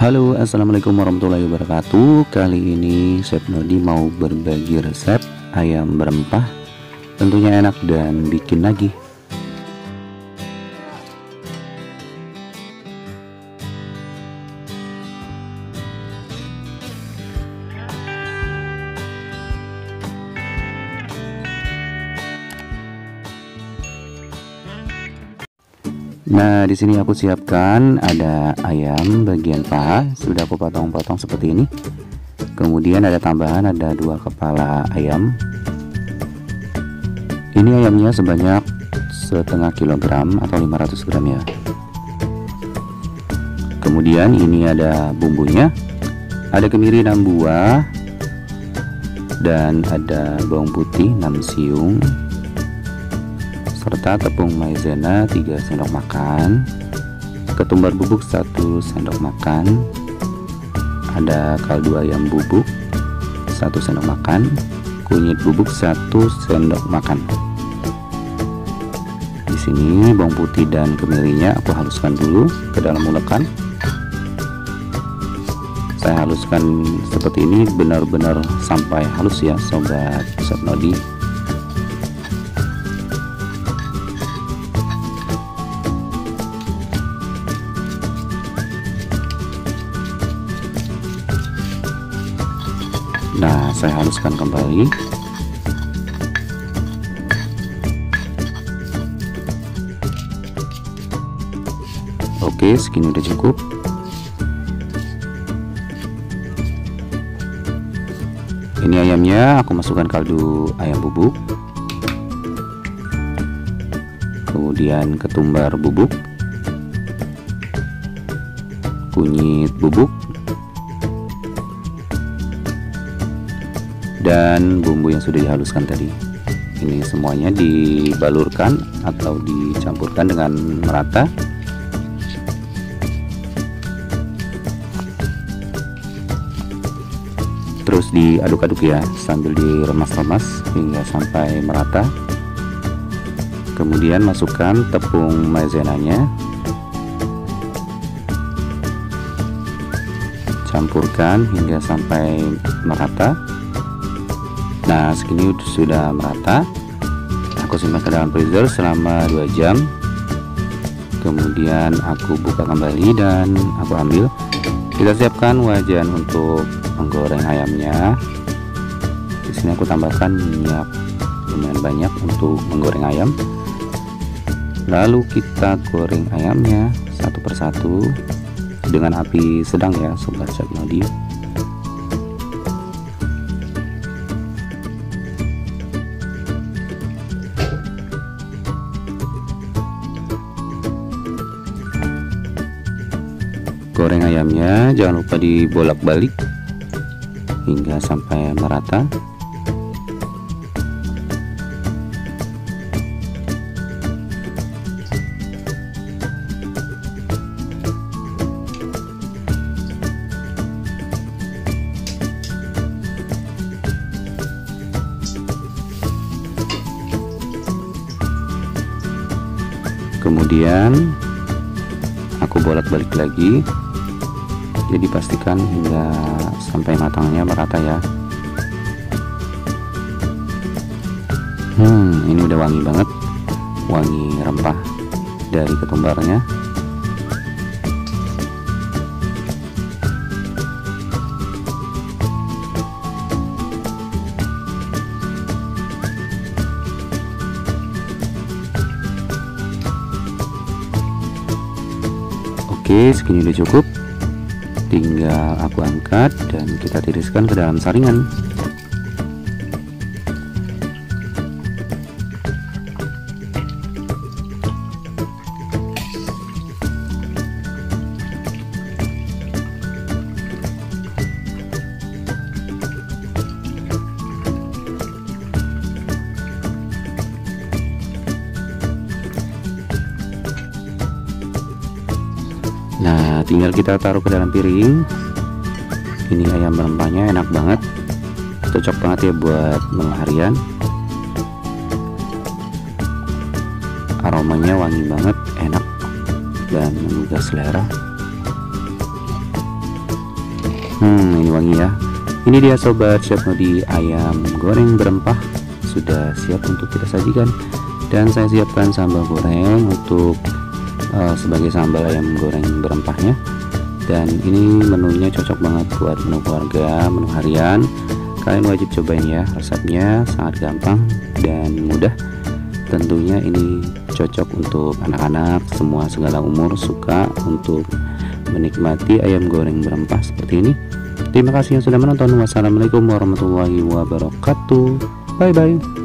Halo, assalamualaikum warahmatullahi wabarakatuh. Kali ini Chef Nodi mau berbagi resep ayam berempah, tentunya enak dan bikin lagi. Nah, di sini aku siapkan ada ayam bagian paha, sudah aku potong-potong seperti ini. Kemudian ada tambahan, ada 2 kepala ayam. Ini ayamnya sebanyak setengah kilogram atau 500 gram ya. Kemudian ini ada bumbunya, ada kemiri 6 buah dan ada bawang putih 6 siung, serta tepung maizena 3 sendok makan, ketumbar bubuk 1 sendok makan, ada kaldu ayam bubuk 1 sendok makan, kunyit bubuk 1 sendok makan. Di sini bawang putih dan kemirinya aku haluskan dulu ke dalam ulekan. Saya haluskan seperti ini benar-benar sampai halus ya sobat Chef Nodi. Nah, saya haluskan kembali. Oke, segini udah cukup. Ini ayamnya aku masukkan kaldu ayam bubuk, kemudian ketumbar bubuk, kunyit bubuk, dan bumbu yang sudah dihaluskan tadi. Ini semuanya dibalurkan atau dicampurkan dengan merata. Terus diaduk-aduk ya sambil diremas-remas hingga sampai merata. Kemudian masukkan tepung maizenanya, campurkan hingga sampai merata. Nah, segini sudah merata. Aku simpan ke dalam freezer selama 2 jam. Kemudian aku buka kembali dan aku ambil. Kita siapkan wajan untuk menggoreng ayamnya. Di sini aku tambahkan minyak lumayan banyak untuk menggoreng ayam. Lalu kita goreng ayamnya satu persatu dengan api sedang ya sobat Chef Nodi. Goreng ayamnya jangan lupa dibolak-balik hingga sampai merata. Kemudian aku bolak-balik lagi. Jadi pastikan hingga sampai matangnya merata ya. Ini udah wangi banget, wangi rempah dari ketumbarnya. Oke, segini udah cukup. Tinggal aku angkat dan kita tiriskan ke dalam saringan. Nah, tinggal kita taruh ke dalam piring. Ini ayam berempahnya enak banget, cocok banget ya buat menu harian. Aromanya wangi banget, enak dan menggugah selera. Ini wangi ya. Ini dia sobat Chef Nodi, ayam goreng berempah sudah siap untuk kita sajikan. Dan saya siapkan sambal goreng untuk sebagai sambal ayam goreng berempahnya. Dan ini menunya cocok banget buat menu keluarga, menu harian. Kalian wajib cobain ya, resepnya sangat gampang dan mudah. Tentunya ini cocok untuk anak-anak, semua segala umur suka untuk menikmati ayam goreng berempah seperti ini. Terima kasih yang sudah menonton. Wassalamualaikum warahmatullahi wabarakatuh. Bye bye.